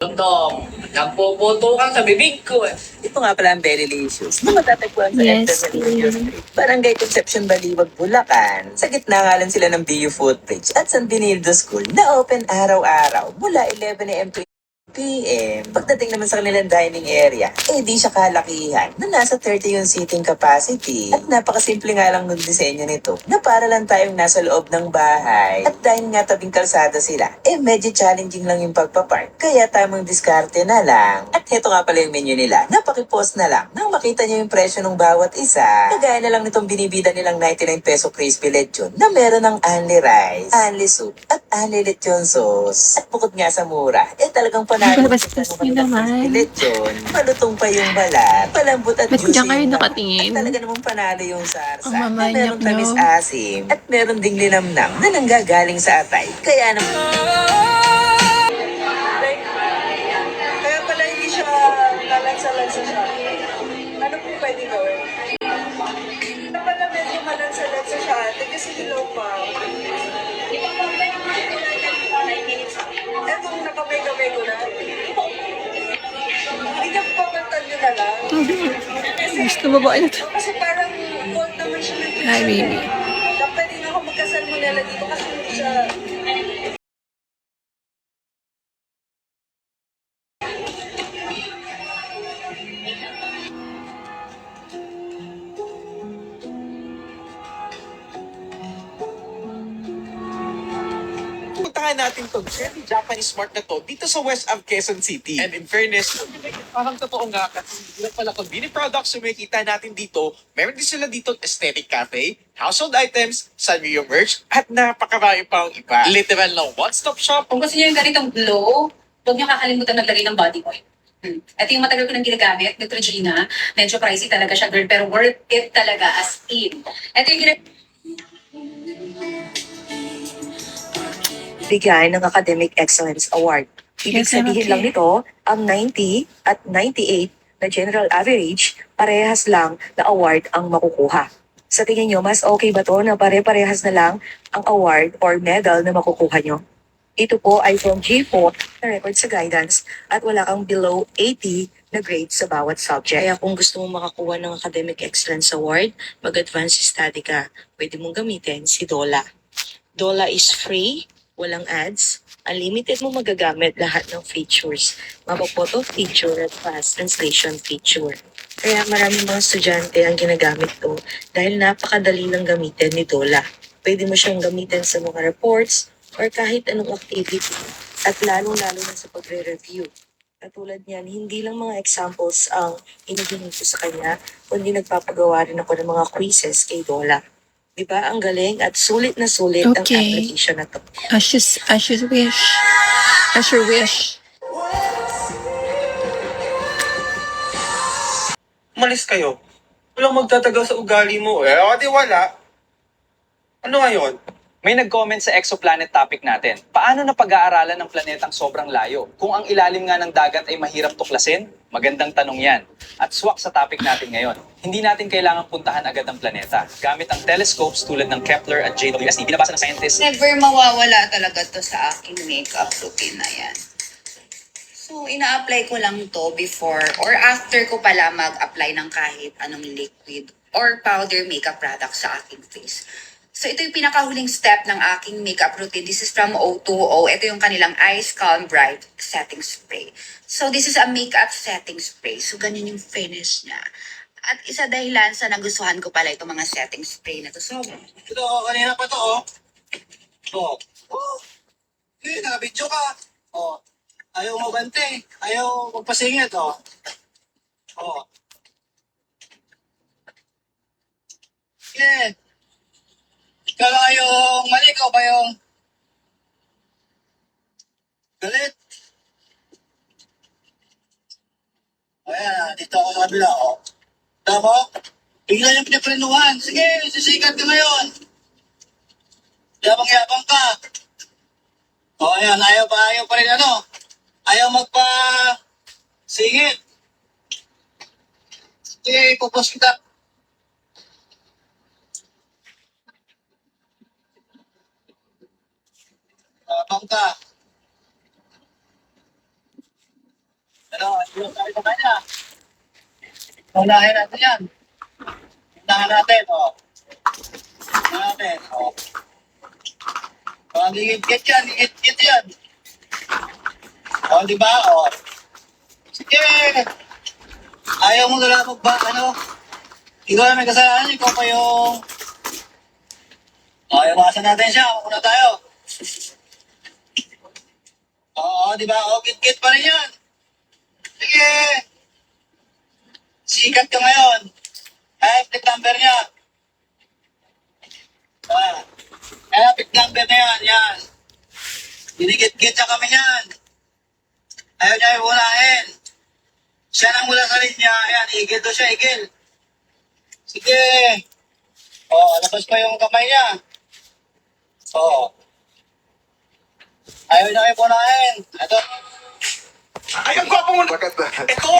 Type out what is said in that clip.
Totoo, nagpopoto ka sa bibig ko eh. Ito nga pala ang Berrylicious na matatagpuan sa Yes, Internet Video babe. Street, Barangay Concepcion, Baliwag, Bulacan. Sa gitna nga lang sila ng BU Footbridge at San Benildo School na open araw-araw mula 11 a.m. to PM. Pagdating naman sa kanilang dining area, di siya kalakihan na nasa 30 yung seating capacity. At napakasimple nga lang ng disenyo nito na para lang tayong nasa loob ng bahay. At dahil nga tabing kalsada sila, medyo challenging lang yung pagpapark. Kaya tamang diskarte na lang. At heto nga pala yung menu nila. Napakipost na lang nang makita niyo yung presyo ng bawat isa. Kagaya na lang nitong binibida nilang 99 peso crispy lechon na meron ng only rice, only soup, at only lechon sauce. At bukod nga sa mura, talagang panalo Bastos niyo naman. lechon. Malutong pa yung balat, palambot at Ba't juicy diyan kayo yung laman. nakatingin? At talaga namang panalo yung sarsa. Ang Na mamanyak merong tamis niyo. asim. At meron ding linamnam na nanggagaling sa atay. Kaya kaya pala hindi siya lalansa-lansa siya. Ano po pwede gawin? Kaya pala medyo malansa-lansa siya ate kasi hilaw pa. Etong nakamay-kamay ko na. Hindi niya papantan nyo na lang. Gusto mo ba ito? Kasi parang cold naman siya ng Hi, baby. pwede na ako magkasalmonella dito kasi hindi siya... Puntahan natin tong Cherry Japanese Mart na to dito sa West of Quezon City. And in fairness, parang totoo nga kasi hindi lang pala convenient products yung makikita natin dito. Meron din sila dito aesthetic cafe, household items, Sanrio merch, at napakarami pang iba. Literal na one-stop shop. Kung gusto niyo yung ganitong glow, huwag niyo kakalimutan maglagay ng body oil. Ito yung matagal ko nang ginagamit, Neutrogena. Medyo pricey talaga siya, girl, pero worth it talaga as in. Ito yung bigay ng Academic Excellence Award. Ibig Yes, I'm sabihin okay. lang nito, ang 90 at 98 na general average, parehas lang na award ang makukuha. Sa tingin nyo, mas okay ba to na pare-parehas na lang ang award or medal na makukuha nyo? Ito po ay from G4 na record sa guidance at wala kang below 80 na grade sa bawat subject. Kaya kung gusto mong makakuha ng Academic Excellence Award, mag-advance study ka. Pwede mong gamitin si DOLA. DOLA is free, walang ads, unlimited mo magagamit lahat ng features. Mapaphoto feature at fast translation feature. Kaya maraming mga estudyante ang ginagamit to dahil napakadali lang gamitin ni DOLA. Pwede mo siyang gamitin sa mga reports or kahit anong activity at lalong-lalo na sa pagre-review. Katulad niyan, hindi lang mga examples ang hinihingi ko sa kanya, kundi nagpapagawa rin ako ng mga quizzes kay DOLA. Di ba? Ang galing at sulit na sulit ang Okay. application na to. As you wish. As your wish. Umalis kayo. Walang magtatagal sa ugali mo. O di wala. Ano ngayon? May nag-comment sa exoplanet topic natin. Paano na pag-aaralan ng planetang sobrang layo? Kung ang ilalim nga ng dagat ay mahirap tuklasin? Magandang tanong yan. At swak sa topic natin ngayon. Hindi natin kailangang puntahan agad ang planeta. Gamit ang telescopes tulad ng Kepler at JWST, binabasa ng scientists. Never mawawala talaga to sa aking makeup routine na yan. So, ina-apply ko lang to before or after ko pala mag-apply ng kahit anong liquid or powder makeup product sa aking face. So, ito yung pinakahuling step ng aking makeup routine. This is from O2O. Ito yung kanilang Ice Calm Bright Setting Spray. So, this is a makeup setting spray. So, ganyan yung finish niya. At isa dahilan sa nagustuhan ko pala itong mga setting spray na to. So, Ito, kanina pa to, oh. Oh. Oh. Eh, nabidyo ka. Oh. Ayaw mo bante. Ayaw magpasingit, oh. Oh. Yeah. Ikaw lang yung mali, ikaw ba yung galit? Ayan, dito ako sa kabila, oh. Tama? Bigla yung pinaprenuhan. Sige, sisikat ka ngayon. Yabang-yabang ka. O, ayan, ayaw pa rin ano. Ayaw singit. Sige, pupos kita. Yabang ka. Yung tayo sa kanya. Unahin natin yan. Unahan natin, o. Unahan natin, o. O, ligit-git yan, ligit-git yan. O, di ba, o. Sige. Ayaw mo na lang ano? Ikaw na may kasalanan, ikaw pa yung... O, iwasan natin siya. Muna tayo. Oo, di ba? O, git-git pa rin yan. Sige. Sikat ka ngayon. Ay, plate number niya. Plate number na yan, yan. Dinigit-git siya kami yan. Ayaw niya iunahin. Siya nang mula sa linya. Ayan, igil to siya, igil. Sige. Labas pa yung kamay niya. Ayaw niya iunahin. Ito. Ay, ang gwapo mo! Look at that. Ito!